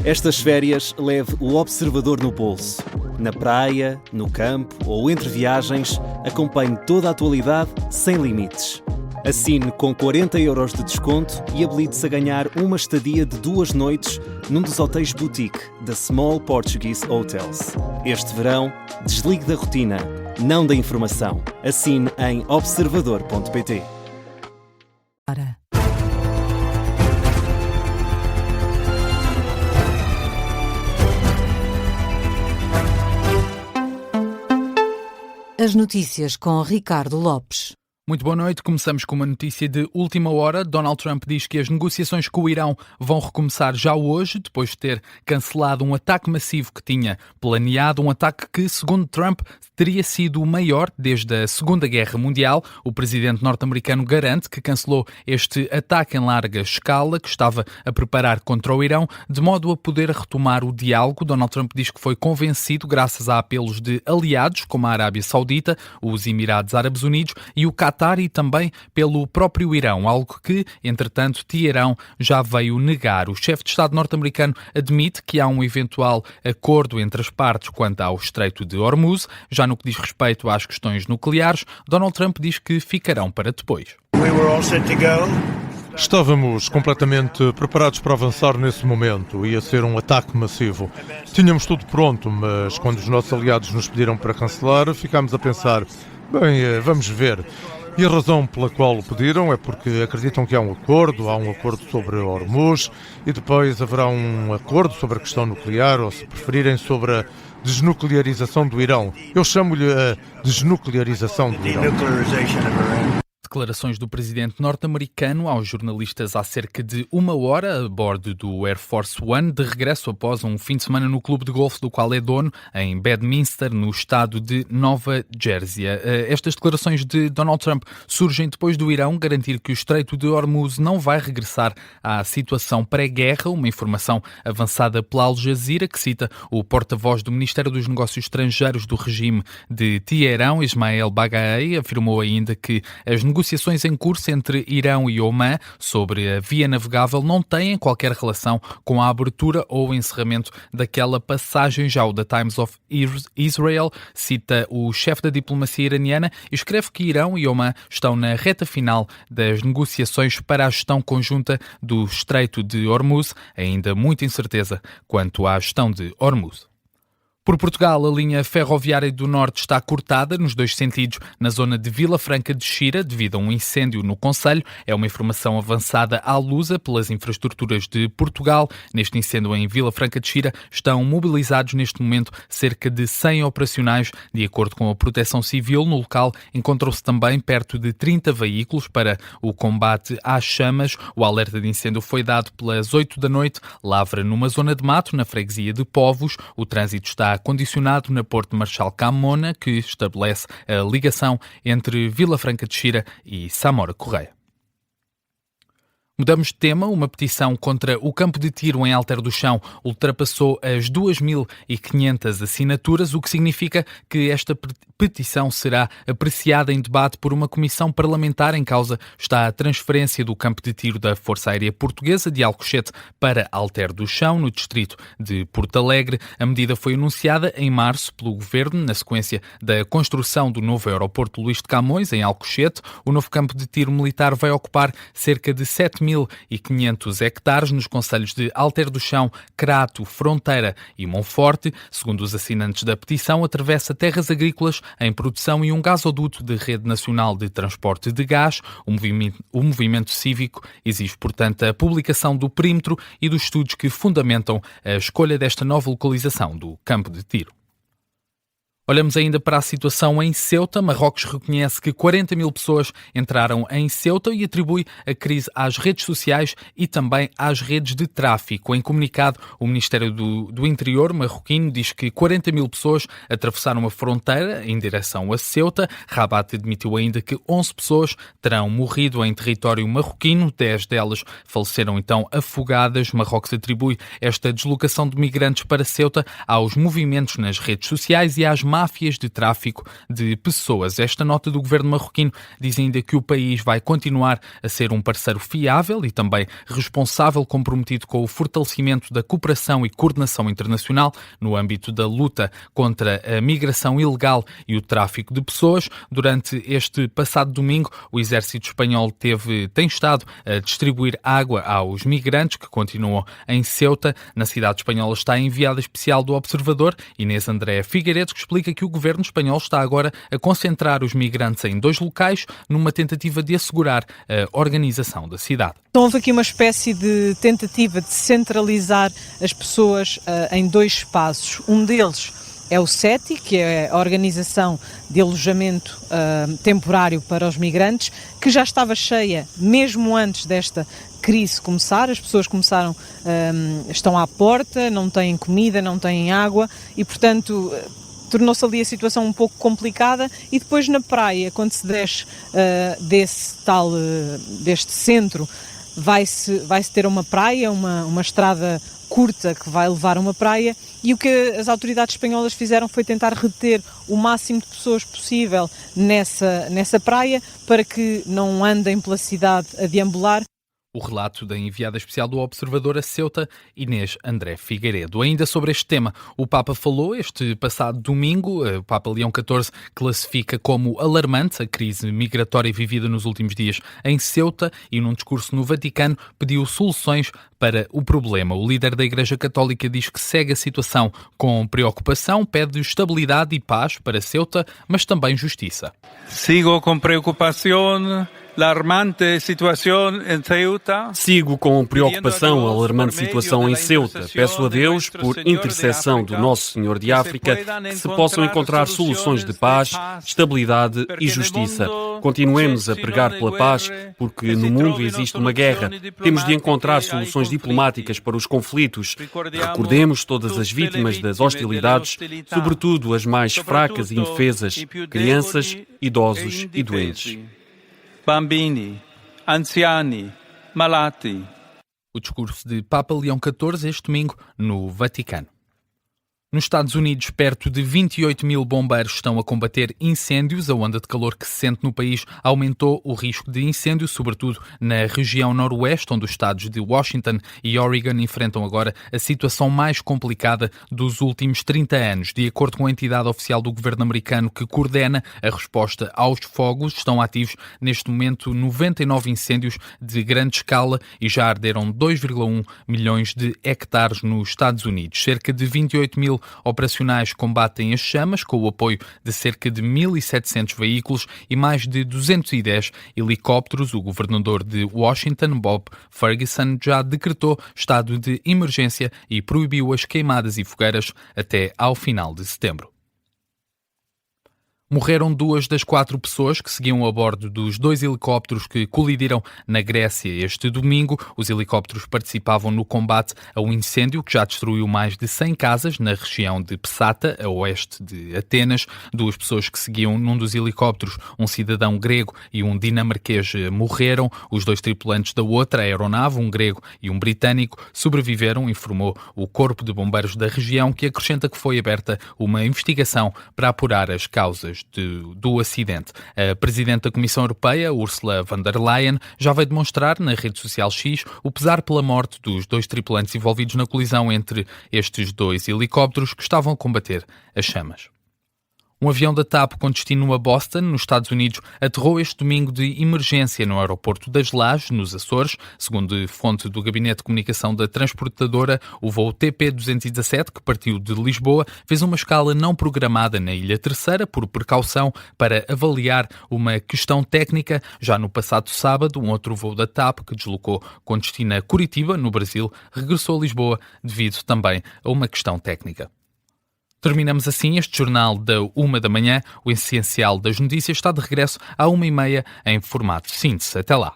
Estas férias leve o observador no bolso. Na praia, no campo ou entre viagens, acompanhe toda a atualidade sem limites. Assine com 40€ de desconto e habilite-se a ganhar uma estadia de 2 noites num dos hotéis boutique da Small Portuguese Hotels. Este verão, desligue da rotina, não da informação. Assine em observador.pt. As notícias com Ricardo Lopes. Muito boa noite. Começamos com uma notícia de última hora. Donald Trump diz que as negociações com o Irão vão recomeçar já hoje, depois de ter cancelado um ataque massivo que tinha planeado, um ataque que, segundo Trump, teria sido o maior desde a Segunda Guerra Mundial. O presidente norte-americano garante que cancelou este ataque em larga escala que estava a preparar contra o Irão, de modo a poder retomar o diálogo. Donald Trump diz que foi convencido graças a apelos de aliados, como a Arábia Saudita, os Emirados Árabes Unidos e o Qatar, e também pelo próprio Irão, algo que, entretanto, Teherão já veio negar. O chefe de Estado norte-americano admite que há um eventual acordo entre as partes quanto ao Estreito de Hormuz. Já no que diz respeito às questões nucleares, Donald Trump diz que ficarão para depois. Estávamos completamente preparados para avançar nesse momento. Ia ser um ataque massivo. Tínhamos tudo pronto, mas quando os nossos aliados nos pediram para cancelar, ficámos a pensar, bem, vamos ver. E a razão pela qual o pediram é porque acreditam que há um acordo sobre Hormuz e depois haverá um acordo sobre a questão nuclear, ou se preferirem sobre a desnuclearização do Irão. Eu chamo-lhe a desnuclearização do Irão. Declarações do presidente norte-americano aos jornalistas há cerca de 1 hora a bordo do Air Force One, de regresso após um fim de semana no clube de golfe do qual é dono, em Bedminster, no estado de Nova Jersey. Estas declarações de Donald Trump surgem depois do Irão garantir que o Estreito de Hormuz não vai regressar à situação pré-guerra, uma informação avançada pela Al Jazeera, que cita o porta-voz do Ministério dos Negócios Estrangeiros do regime de Teherão, Ismael Baghai, afirmou ainda que as negociações em curso entre Irão e Omã sobre a via navegável não têm qualquer relação com a abertura ou o encerramento daquela passagem. Já o The Times of Israel cita o chefe da diplomacia iraniana e escreve que Irão e Omã estão na reta final das negociações para a gestão conjunta do Estreito de Hormuz. Ainda muita incerteza quanto à gestão de Hormuz. Por Portugal, a linha ferroviária do Norte está cortada nos 2 sentidos na zona de Vila Franca de Xira devido a um incêndio no concelho. É uma informação avançada à Lusa pelas infraestruturas de Portugal. Neste incêndio em Vila Franca de Xira estão mobilizados neste momento cerca de 100 operacionais. De acordo com a Proteção Civil, no local encontram-se também perto de 30 veículos para o combate às chamas. O alerta de incêndio foi dado pelas 8 da noite. Lavra numa zona de mato na freguesia de Povos. O trânsito está condicionado na Ponte Marechal Camona, que estabelece a ligação entre Vila Franca de Xira e Samora Correia. Mudamos de tema. Uma petição contra o campo de tiro em Alter do Chão ultrapassou as 2.500 assinaturas, o que significa que esta petição será apreciada em debate por uma comissão parlamentar. Em causa está a transferência do campo de tiro da Força Aérea Portuguesa de Alcochete para Alter do Chão, no distrito de Porto Alegre. A medida foi anunciada em março pelo Governo, na sequência da construção do novo aeroporto Luís de Camões, em Alcochete. O novo campo de tiro militar vai ocupar cerca de 7.500 hectares nos concelhos de Alter do Chão, Crato, Fronteira e Monforte. Segundo os assinantes da petição, atravessa terras agrícolas em produção e um gasoduto de rede nacional de transporte de gás. O movimento cívico exige, portanto, a publicação do perímetro e dos estudos que fundamentam a escolha desta nova localização do campo de tiro. Olhamos ainda para a situação em Ceuta. Marrocos reconhece que 40.000 pessoas entraram em Ceuta e atribui a crise às redes sociais e também às redes de tráfico. Em comunicado, o Ministério do Interior marroquino diz que 40.000 pessoas atravessaram a fronteira em direção a Ceuta. Rabat admitiu ainda que 11 pessoas terão morrido em território marroquino. 10 delas faleceram então afogadas. Marrocos atribui esta deslocação de migrantes para Ceuta aos movimentos nas redes sociais e às máfias de tráfico de pessoas. Esta nota do governo marroquino diz ainda que o país vai continuar a ser um parceiro fiável e também responsável, comprometido com o fortalecimento da cooperação e coordenação internacional no âmbito da luta contra a migração ilegal e o tráfico de pessoas. Durante este passado domingo, o exército espanhol tem estado a distribuir água aos migrantes que continuam em Ceuta. Na cidade espanhola está a enviada especial do Observador, Inês André Figueiredo, que explica que o governo espanhol está agora a concentrar os migrantes em 2 locais numa tentativa de assegurar a organização da cidade. Então, houve aqui uma espécie de tentativa de centralizar as pessoas em 2 espaços. Um deles é o SETI, que é a organização de alojamento temporário para os migrantes, que já estava cheia mesmo antes desta crise começar. As pessoas estão à porta, não têm comida, não têm água e, portanto, tornou-se ali a situação um pouco complicada. E depois na praia, quando se desce deste centro, vai-se ter uma praia, uma estrada curta que vai levar a uma praia, e o que as autoridades espanholas fizeram foi tentar reter o máximo de pessoas possível nessa praia para que não andem pela cidade a deambular. O relato da enviada especial do Observador a Ceuta, Inês André Figueiredo. Ainda sobre este tema, o Papa falou este passado domingo. O Papa Leão XIV classifica como alarmante a crise migratória vivida nos últimos dias em Ceuta e, num discurso no Vaticano, pediu soluções para o problema. O líder da Igreja Católica diz que segue a situação com preocupação, pede estabilidade e paz para Ceuta, mas também justiça. Sigo com preocupação. Sigo com preocupação a alarmante situação em Ceuta. Peço a Deus, por intercessão do Nosso Senhor de África, que se possam encontrar soluções de paz, estabilidade e justiça. Continuemos a pregar pela paz, porque no mundo existe uma guerra. Temos de encontrar soluções diplomáticas para os conflitos. Recordemos todas as vítimas das hostilidades, sobretudo as mais fracas e indefesas, crianças, idosos e doentes. Bambini, anziani, malati. O discurso de Papa Leão XIV este domingo no Vaticano. Nos Estados Unidos, perto de 28 mil bombeiros estão a combater incêndios. A onda de calor que se sente no país aumentou o risco de incêndio, sobretudo na região noroeste, onde os estados de Washington e Oregon enfrentam agora a situação mais complicada dos últimos 30 anos. De acordo com a entidade oficial do governo americano que coordena a resposta aos fogos, estão ativos neste momento 99 incêndios de grande escala e já arderam 2,1 milhões de hectares nos Estados Unidos. Cerca de 28 mil operacionais combatem as chamas com o apoio de cerca de 1.700 veículos e mais de 210 helicópteros. O governador de Washington, Bob Ferguson, já decretou estado de emergência e proibiu as queimadas e fogueiras até ao final de setembro. Morreram 2 das 4 pessoas que seguiam a bordo dos 2 helicópteros que colidiram na Grécia este domingo. Os helicópteros participavam no combate a um incêndio que já destruiu mais de 100 casas na região de Psata, a oeste de Atenas. 2 pessoas que seguiam num dos helicópteros, um cidadão grego e um dinamarquês, morreram. Os 2 tripulantes da outra aeronave, um grego e um britânico, sobreviveram, informou o Corpo de Bombeiros da região, que acrescenta que foi aberta uma investigação para apurar as causas do acidente. A Presidente da Comissão Europeia, Ursula von der Leyen, já veio demonstrar na rede social X o pesar pela morte dos 2 tripulantes envolvidos na colisão entre estes 2 helicópteros que estavam a combater as chamas. Um avião da TAP com destino a Boston, nos Estados Unidos, aterrou este domingo de emergência no aeroporto das Lajes, nos Açores. Segundo fonte do Gabinete de Comunicação da transportadora, o voo TP217, que partiu de Lisboa, fez uma escala não programada na Ilha Terceira, por precaução, para avaliar uma questão técnica. Já no passado sábado, um outro voo da TAP, que deslocou com destino a Curitiba, no Brasil, regressou a Lisboa devido também a uma questão técnica. Terminamos assim este jornal da 1 da manhã. O essencial das notícias está de regresso à 1h30 em formato síntese. Até lá.